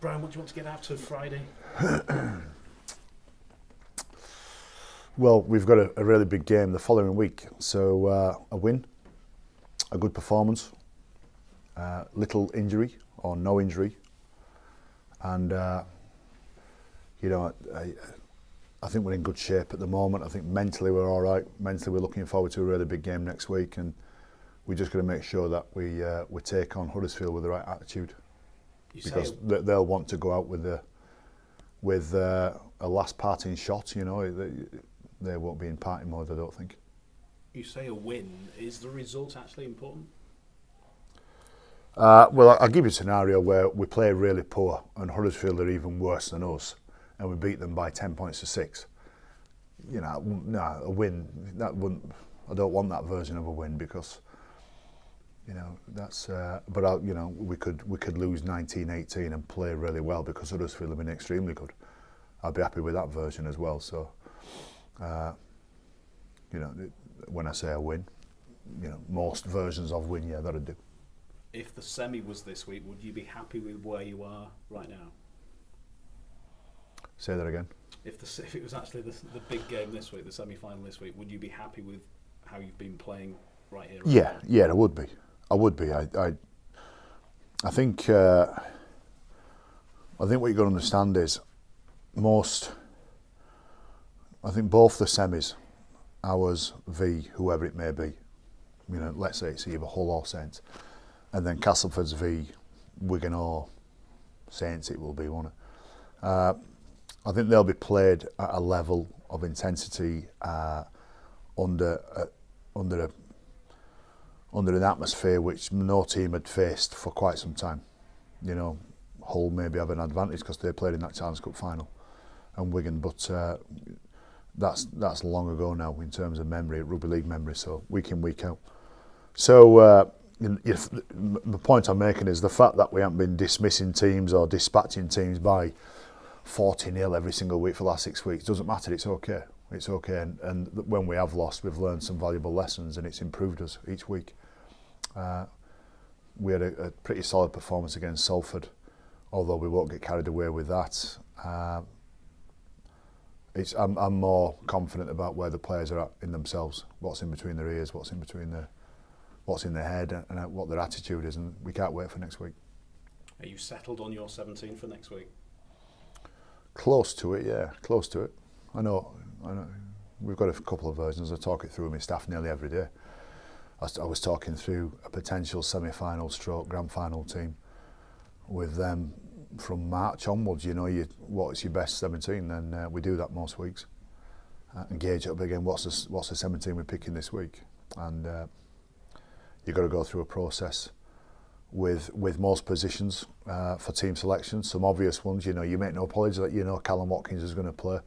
Brian, what do you want to get out of Friday? Well, we've got a really big game the following week, so a win, a good performance, little injury or no injury, and you know, I think we're in good shape at the moment. I think mentally we're all right. Mentally we're looking forward to a really big game next week, and we're just going to make sure that we take on Huddersfield with the right attitude, because they'll want to go out with a last parting shot. You know, they won't be in party mode, I don't think. You say a win. Is the result actually important? Well, I'll give you a scenario where we play really poor and Huddersfield are even worse than us, and we beat them by 10 points to 6. You know, no, a win, that wouldn't. I don't want that version of a win, because, you know, that's. But you know, we could lose 19-18 and play really well because Huddersfield have been extremely good. I'd be happy with that version as well. So, you know, when I say a win, you know, most versions of win, yeah, that'd do. If the semi was this week, would you be happy with where you are right now? Say that again. If it was actually the big game this week, the semi-final this week, would you be happy with how you've been playing right here? Yeah, yeah, I would be. I would be. I think. I think what you've got to understand is I think both the semis, ours v whoever it may be, you know, let's say it's either Hull or Saints, and then Castleford's v Wigan or Saints, it will be, won't it? I think they'll be played at a level of intensity under an atmosphere which no team had faced for quite some time. You know, Hull maybe have an advantage because they played in that Challenge Cup final, and Wigan, but that's long ago now in terms of memory, rugby league memory. So week in, week out. So the point I'm making is the fact that we haven't been dismissing teams or dispatching teams by 40-0 every single week for the last 6 weeks doesn't matter. It's okay. It's okay. And when we have lost, we've learned some valuable lessons, and it's improved us each week. We had a pretty solid performance against Salford, although we won't get carried away with that. I'm more confident about where the players are at in themselves, what's in between their ears, what's in their head, and what their attitude is, and we can't wait for next week. Are you settled on your 17 for next week? Close to it, yeah, close to it. I know. We've got a couple of versions. I talk it through with my staff nearly every day. I was talking through a potential semi-final stroke grand final team with them from March onwards. You know, what's your best 17? And we do that most weeks. And gauge it up again. What's the 17 we're picking this week? And you've got to go through a process with most positions for team selection. Some obvious ones, you know, you make no apology that you know Callum Watkins is going to play,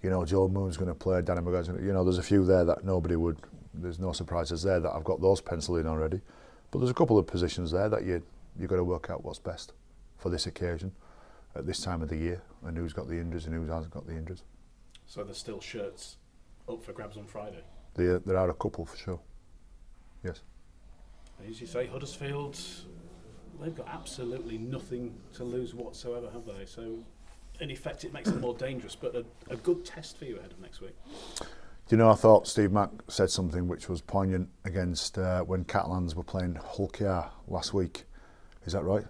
you know Joe Moon's going to play, Danny McGuire's going to, you know, there's a few there that nobody would. There's no surprises there that I've got those penciled in already. But there's a couple of positions there that you've got to work out what's best for this occasion at this time of the year, and who's got the injuries and who hasn't got the injuries. So there's still shirts up for grabs on Friday? There are a couple for sure. Yes. As you say, Huddersfield, they've got absolutely nothing to lose whatsoever, have they? So, in effect, it makes it more dangerous, but a good test for you ahead of next week. Do you know, I thought Steve Mack said something which was poignant against when Catalans were playing Hull KR last week. Is that right?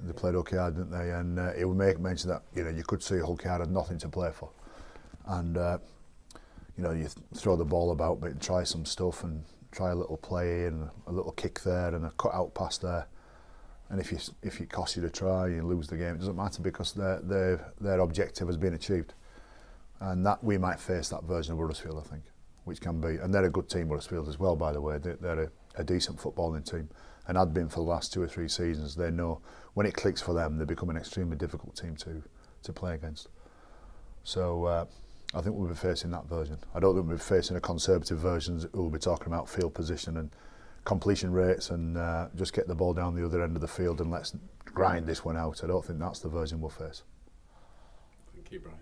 They played Hull KR, didn't they? And he would make mention that, you know, you could see Hull KR had nothing to play for. And, you know, you throw the ball about, but try some stuff and try a little play and a little kick there and a cut out pass there. And if it costs you to try, you lose the game. It doesn't matter because their objective has been achieved. And that we might face that version of Huddersfield, I think, which can be, and they're a good team, Huddersfield as well, by the way. They're a decent footballing team, and had been for the last 2 or 3 seasons. They know when it clicks for them, they become an extremely difficult team to play against. So I think we'll be facing that version. I don't think we'll be facing a conservative version who will be talking about field position and completion rates and just get the ball down the other end of the field and let's grind this one out. I don't think that's the version we'll face. Thank you, Brian.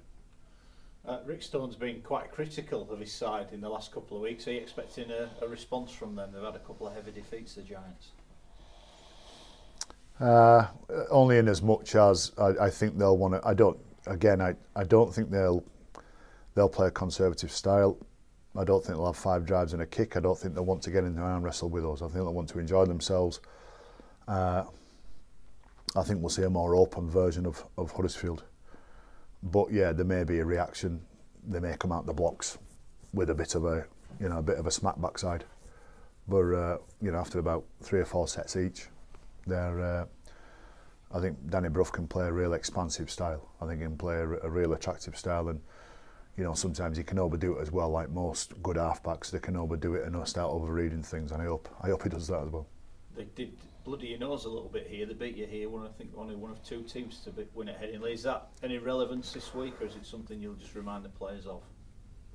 Rick Stone's been quite critical of his side in the last couple of weeks. Are you expecting a response from them? They've had a couple of heavy defeats, the Giants. Only in as much as I think they'll want to. I don't think they'll play a conservative style. I don't think they'll have 5 drives and a kick. I don't think they'll want to get into an arm wrestle with us. I think they'll want to enjoy themselves. I think we'll see a more open version of Huddersfield. But yeah, there may be a reaction. They may come out the blocks with a bit of a smack backside. But after about 3 or 4 sets each, I think Danny Brough can play a real expansive style. I think he can play a real attractive style, and sometimes he can overdo it as well. Like most good halfbacks, they can overdo it and start overreading things. And I hope he does that as well. They did bloody your nose a little bit here. They beat you here. I think only one of 2 teams to win at Headingley. Is that any relevance this week, or is it something you'll just remind the players of?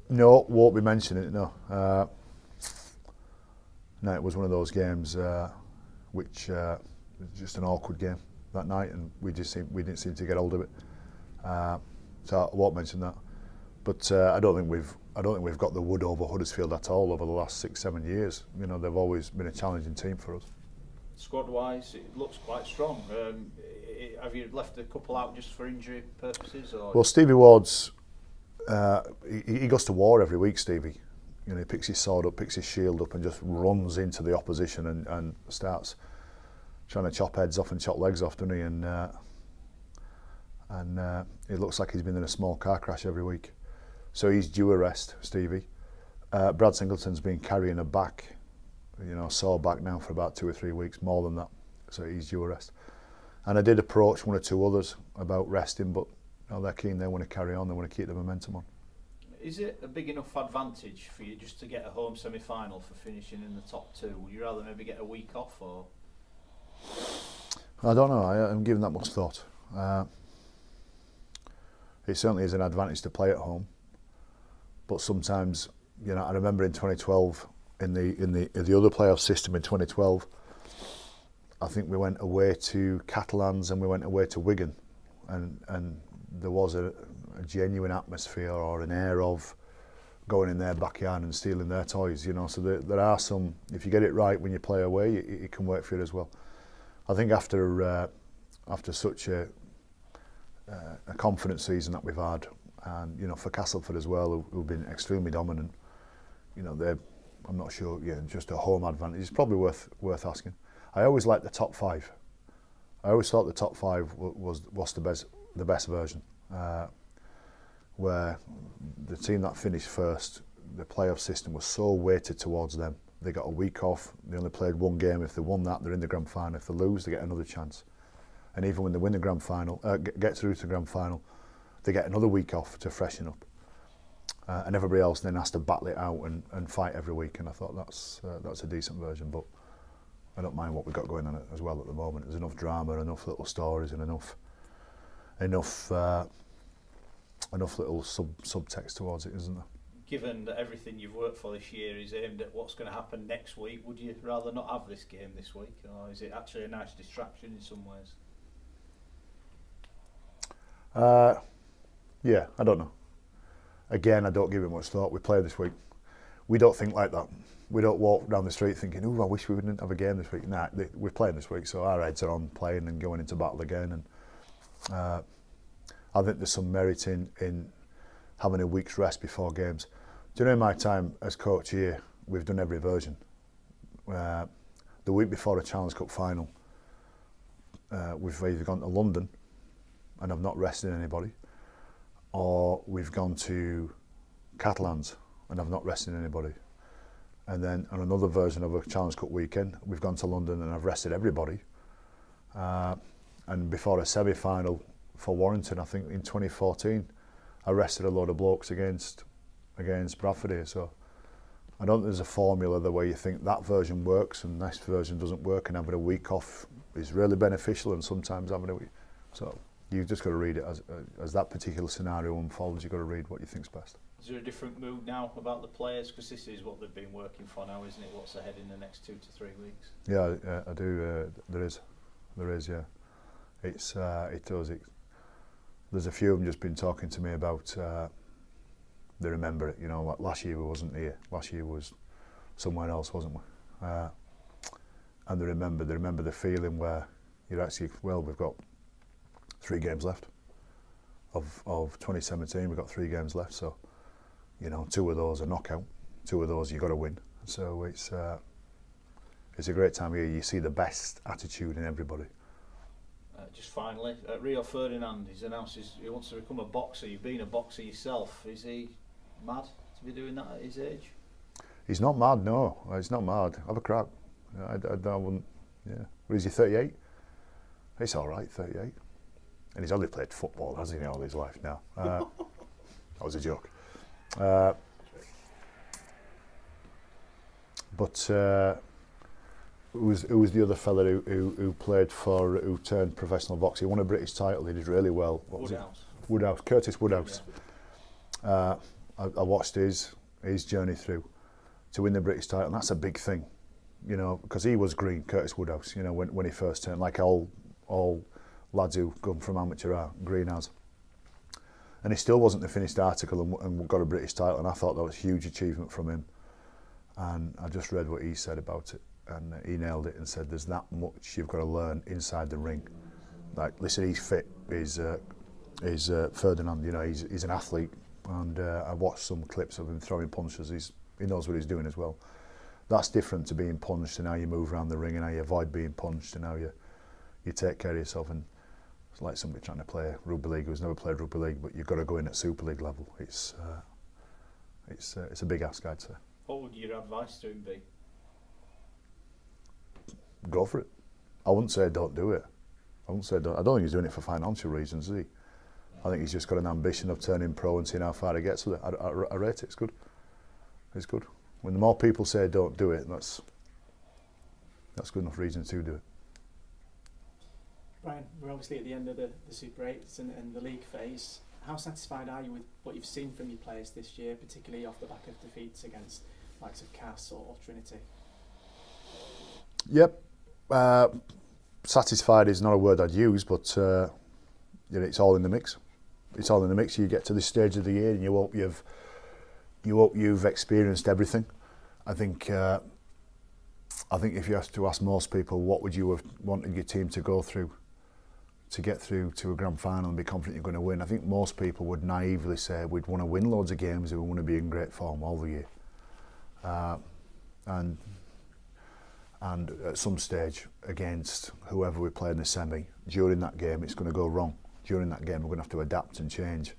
No, won't be mentioning it. No. No, it was one of those games which was just an awkward game that night, and we didn't seem to get hold of it. So I won't mention that. But I don't think we've got the wood over Huddersfield at all over the last 6-7 years. They've always been a challenging team for us. Squad-wise, it looks quite strong. Have you left a couple out just for injury purposes? Or? Well, Stevie Ward's he goes to war every week. Stevie, he picks his sword up, picks his shield up, and just runs into the opposition and starts trying to chop heads off and chop legs off, doesn't he? And it looks like he's been in a small car crash every week. So he's due a rest, Stevie. Brad Singleton's been carrying a back, sore back now for about 2 or 3 weeks, more than that. So he's due a rest. And I did approach 1 or 2 others about resting, but they're keen. They want to carry on. They want to keep the momentum on. Is it a big enough advantage for you just to get a home semi-final for finishing in the top 2? Would you rather maybe get a week off, or? I don't know. I haven't given that much thought. It certainly is an advantage to play at home. But sometimes, I remember in 2012, in the other playoff system in 2012, I think we went away to Catalans and we went away to Wigan, and there was a genuine atmosphere or an air of going in their backyard and stealing their toys. So there are some. If you get it right when you play away, it can work for you as well. I think after such a confident season that we've had. And for Castleford as well, who've been extremely dominant, I'm not sure. Just a home advantage is probably worth asking. I always liked the top 5. I always thought the top 5 was the best version, where the team that finished first, the playoff system was so weighted towards them. They got a week off. They only played 1 game. If they won that, they're in the grand final. If they lose, they get another chance. And even when they win the grand final, get through to the grand final, they get another week off to freshen up, and everybody else then has to battle it out and fight every week. And I thought that's a decent version, but I don't mind what we've got going on as well at the moment. There's enough drama, enough little stories, and enough little subtext towards it, isn't there? Given that everything you've worked for this year is aimed at what's going to happen next week, would you rather not have this game this week, or is it actually a nice distraction in some ways? Yeah, I don't know. Again, I don't give it much thought. We play this week. We don't think like that. We don't walk down the street thinking, "Oh, I wish we didn't have a game this week." Nah, we're playing this week, so our heads are on playing and going into battle again. And I think there's some merit in having a week's rest before games. Do you know, in my time as coach here, we've done every version. The week before a Challenge Cup final, we've either gone to London and I've not rested anybody, or we've gone to Catalans and I've not rested anybody. And then on another version of a Challenge Cup weekend, we've gone to London and I've rested everybody. And before a semi-final for Warrington, I think in 2014, I rested a load of blokes against Bradford here. So I don't think there's a formula the way you think that version works and this version doesn't work, and having a week off is really beneficial, and sometimes having a week. So you've just got to read it as that particular scenario unfolds. You've got to read what you think's best. Is there a different mood now about the players? Because this is what they've been working for now, isn't it? What's ahead in the next 2 to 3 weeks? Yeah, I do. There is, yeah. It does. There's a few of them just been talking to me about. They remember it. Like last year we wasn't here. Last year was somewhere else, wasn't we? And they remember the feeling where, you're actually, well, we've got 3 games left of 2017. We've got 3 games left, so, you know, 2 of those are knockout, 2 of those you've got to win. So it's a great time of year. You see the best attitude in everybody. Just finally, Rio Ferdinand, he's announced he wants to become a boxer. You've been a boxer yourself. Is he mad to be doing that at his age? He's not mad, no. He's not mad. Have a crack. I wouldn't, yeah. What is he, 38? It's all right, 38. And he's only played football, hasn't he, all his life now. That was a joke. Who was the other fella who played for, who turned professional boxer? He won a British title, he did really well. What was it? Woodhouse, Curtis Woodhouse. Yeah. I watched his journey through to win the British title, and that's a big thing, you know, because he was green, Curtis Woodhouse, you know, when he first turned, like all lads who come from amateur are, green as. And he still wasn't the finished article and got a British title, and I thought that was a huge achievement from him. And I just read what he said about it, and he nailed it and said there's that much you've got to learn inside the ring. Like, listen, he's fit, he's Ferdinand, you know, he's an athlete, and I watched some clips of him throwing punches. He knows what he's doing as well. That's different to being punched and how you move around the ring and how you avoid being punched and how you take care of yourself. And it's like somebody trying to play rugby league who's never played rugby league, but you've got to go in at Super League level. It's a big ask, I'd say. What would your advice to him be? Go for it. I wouldn't say don't do it. I don't think he's doing it for financial reasons, is he? I think he's just got an ambition of turning pro and seeing how far he gets with it. I rate it. It's good. It's good. When the more people say don't do it, that's good enough reason to do it. Brian, we're obviously at the end of the Super 8s and the league phase. How satisfied are you with what you've seen from your players this year, particularly off the back of defeats against likes of Cass or Trinity? Yep. Satisfied is not a word I'd use, but you know, it's all in the mix. It's all in the mix. You get to this stage of the year and you hope you've experienced everything. I think if you have to ask most people, what would you have wanted your team to go through to get through to a grand final and be confident you're going to win? I think most people would naively say we'd want to win loads of games and we want to be in great form all the year. And at some stage against whoever we play in the semi, during that game it's going to go wrong. During that game we're going to have to adapt and change.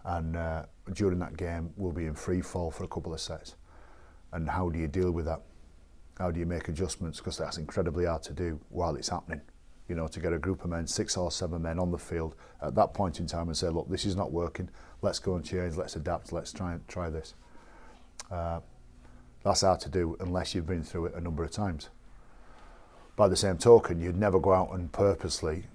And during that game we'll be in free fall for a couple of sets. And how do you deal with that? How do you make adjustments? Because that's incredibly hard to do while it's happening. You know, to get a group of men, 6 or 7 men on the field at that point in time and say, look, this is not working, let's go and change, let's adapt, let's try this. That's hard to do unless you've been through it a number of times. By the same token, you'd never go out and purposely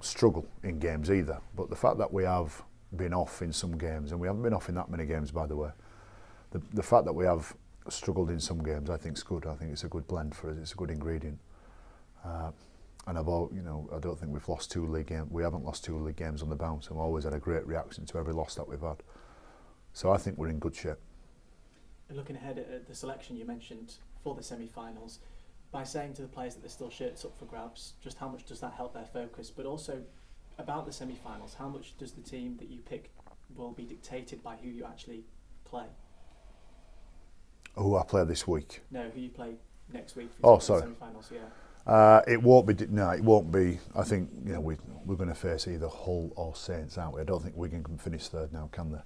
struggle in games either. But the fact that we have been off in some games, and we haven't been off in that many games, by the way, the fact that we have struggled in some games, I think is good. I think it's a good blend for us. It's a good ingredient. And I don't think we've lost 2 league games. We haven't lost 2 league games on the bounce, and we've always had a great reaction to every loss that we've had. So I think we're in good shape. Looking ahead at the selection you mentioned for the semi-finals, by saying to the players that there's still shirts up for grabs, just how much does that help their focus? But also about the semi-finals, how much does the team that you pick will be dictated by who you actually play? Who I play this week? No, who you play next week. Oh, sorry. The semi-finals, yeah. It won't be. No, it won't be. I think we're going to face either Hull or Saints, aren't we? I don't think Wigan can finish third now, can they?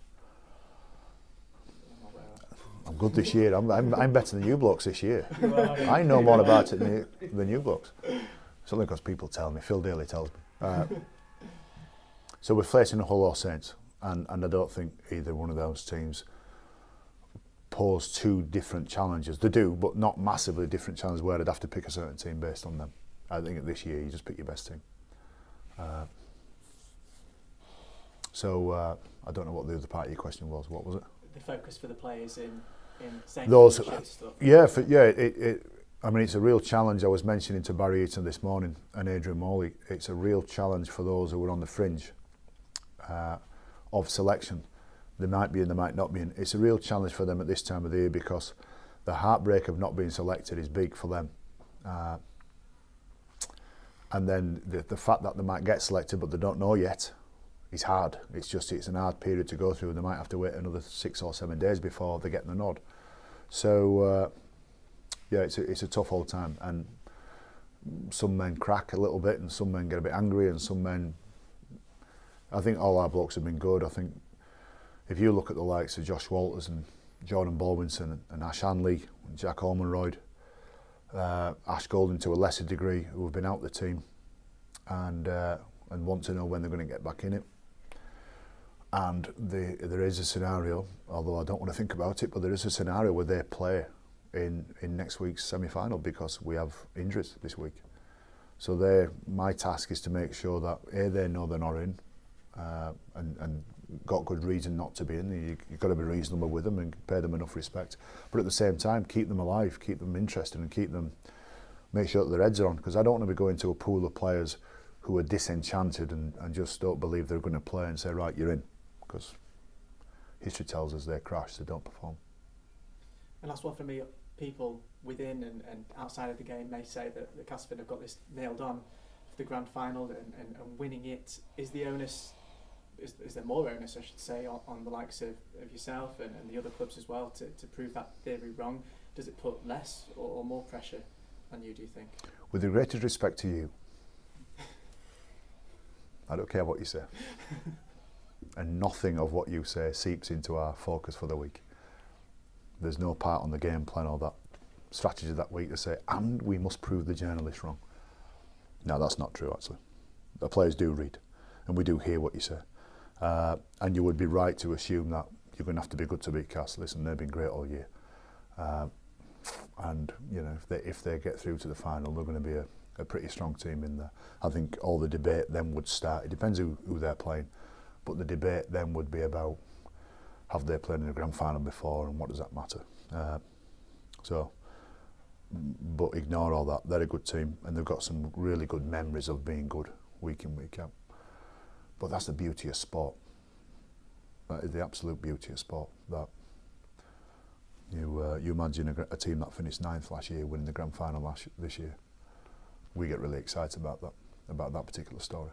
I'm good this year. I'm better than you blokes this year. I know more about it than you blokes. It's only because people tell me. Phil Daly tells me. So we're facing Hull or Saints, and I don't think either one of those teams pose 2 different challenges. They do, but not massively different challenges where I'd have to pick a certain team based on them. I think this year you just pick your best team. I don't know what the other part of your question was. What was it? The focus for the players in saying those stuff. Yeah, I mean, it's a real challenge. I was mentioning to Barry Eaton this morning and Adrian Morley, it's a real challenge for those who are on the fringe of selection. They might be and they might not be in. It's a real challenge for them at this time of the year because the heartbreak of not being selected is big for them. and then the fact that they might get selected but they don't know yet is hard. It's an hard period to go through. They might have to wait another 6 or 7 days before they get the nod. So yeah, it's a tough old time, and some men crack a little bit and some men get a bit angry, and some men, I think all our blokes have been good. I think if you look at the likes of Josh Walters and Jordan Baldwinson and Ash Hanley and Jack Ormonroyd, Ash Golden to a lesser degree, who have been out the team and want to know when they're going to get back in it. And there is a scenario, although I don't want to think about it, but there is a scenario where they play in next week's semi-final because we have injuries this week. So my task is to make sure that they know they're not in, and got good reason not to be in. You've got to be reasonable with them and pay them enough respect, but at the same time keep them alive, keep them interested, and make sure that their heads are on, because I don't want to be going to a pool of players who are disenchanted and just don't believe they're going to play and say, right, you're in, because history tells us they crash, they don't perform. And last one for me, people within and outside of the game may say that Castleford have got this nailed on for the grand final and winning it. Is the onus, is there more onus, I should say, on the likes of yourself and the other clubs as well to prove that theory wrong? Does it put less or more pressure on you, do you think? With the greatest respect to you, I don't care what you say. And nothing of what you say seeps into our focus for the week. There's no part on the game plan or that strategy that week to say, and we must prove the journalists wrong. No, that's not true, actually. The players do read, and we do hear what you say. And you would be right to assume that you're going to have to be good to beat Cass. Listen, they've been great all year. And you know, if they get through to the final, they're going to be a pretty strong team in there. I think all the debate then would start. It depends who they're playing, but the debate then would be about, have they played in a grand final before, and what does that matter? But ignore all that. They're a good team, and they've got some really good memories of being good week in, week out. But that's the beauty of sport. That is the absolute beauty of sport. That you imagine a team that finished 9th last year winning the grand final this year. We get really excited about that particular story.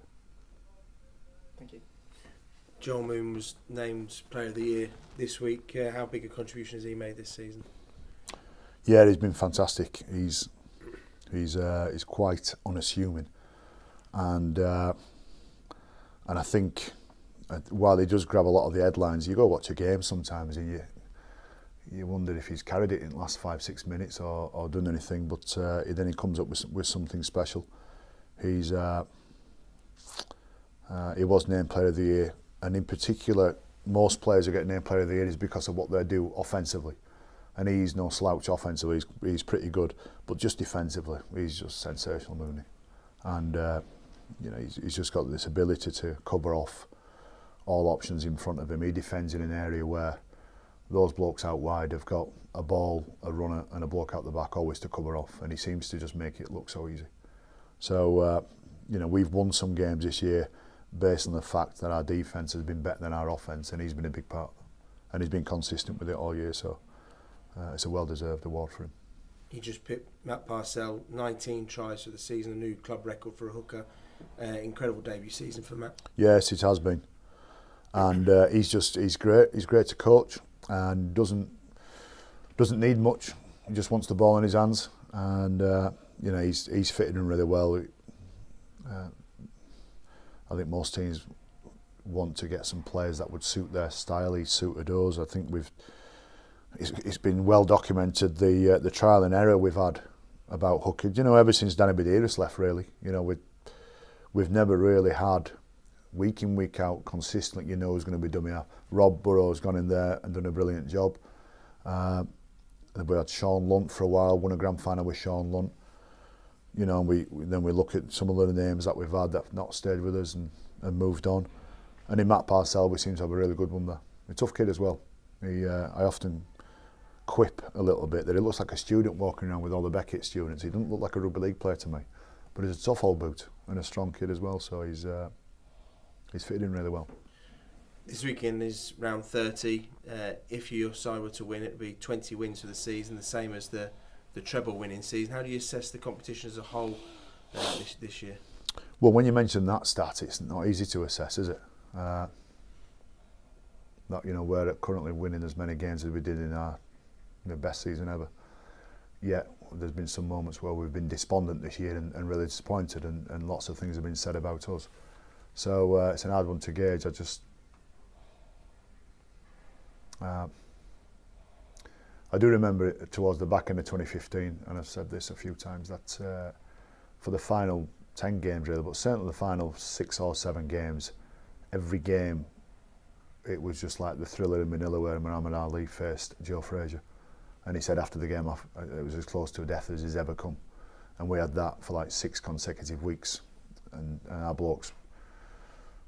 Thank you. Joel Moon was named Player of the Year this week. How big a contribution has he made this season? Yeah, he's been fantastic. He's quite unassuming, and I think while he does grab a lot of the headlines, you go watch a game sometimes and you wonder if he's carried it in the last 5-6 minutes or done anything. But then he comes up with something special. He was named Player of the Year. And in particular, most players who get named Player of the Year is because of what they do offensively. And he's no slouch offensively, he's pretty good. But just defensively, he's just sensational, Mooney. And you know, he's just got this ability to cover off all options in front of him. He defends in an area where those blokes out wide have got a ball, a runner and a bloke out the back always to cover off. And he seems to just make it look so easy. So, you know, we've won some games this year based on the fact that our defence has been better than our offence, and he's been a big part of that. And he's been consistent with it all year, so it's a well-deserved award for him. He just picked Matt Parcell, 19 tries for the season, a new club record for a hooker. Incredible debut season for Matt. Yes, it has been. And he's great. He's great to coach and doesn't need much. He just wants the ball in his hands, and you know, he's fitted in really well. I think most teams want to get some players that would suit their style. He's suited us. I think it's been well documented the trial and error we've had about hooking. You know, ever since Danny Badiris left, really. You know, we've never really had week in, week out consistently. You know who's going to be done here. Rob Burrow's gone in there and done a brilliant job. We had Sean Lunt for a while, won a grand final with Sean Lunt. You know, and then we look at some of the names that we've had that have not stayed with us and moved on. And in Matt Parcell, we seem to have a really good one there. A tough kid as well. I often quip a little bit that he looks like a student walking around with all the Beckett students. He doesn't look like a rugby league player to me, but he's a tough old boot and a strong kid as well. So he's fitted in really well. This weekend is round 30. If your side were to win, it would be 20 wins for the season, the same as the treble winning season. How do you assess the competition as a whole this year. Well, when you mention that stat, it's not easy to assess, is it? That we're currently winning as many games as we did in our best season ever. Yet there's been some moments where we've been despondent this year and really disappointed, and lots of things have been said about us. So it's an hard one to gauge. I do remember it towards the back end of 2015, and I've said this a few times, that for the final 10 games really, but certainly the final 6 or 7 games, every game it was just like the thriller in Manila where Muhammad Ali faced Joe Frazier, and he said after the game it was as close to a death as he's ever come, and we had that for like 6 consecutive weeks, and our blokes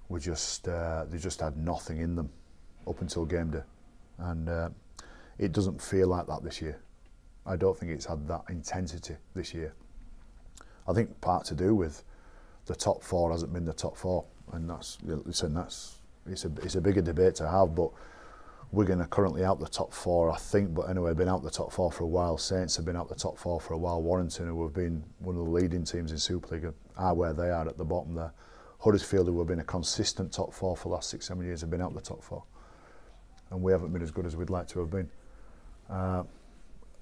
were just they just had nothing in them up until game day, and it doesn't feel like that this year. I don't think it's had that intensity this year. I think part to do with the top 4 hasn't been the top 4, and it's a bigger debate to have. But Wigan are currently out the top 4, I think. But anyway, been out the top 4 for a while. Saints have been out the top 4 for a while. Warrington, who have been one of the leading teams in Super League, are where they are at the bottom there. Huddersfield, who have been a consistent top 4 for the last 6-7 years, have been out the top 4, and we haven't been as good as we'd like to have been.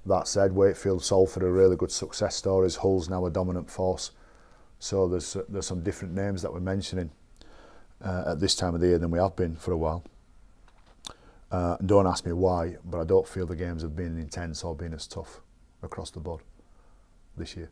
That said, Wakefield, Salford are really good success stories. Hull's now a dominant force. So there's some different names that we're mentioning at this time of the year than we have been for a while. Don't ask me why, but I don't feel the games have been intense or been as tough across the board this year.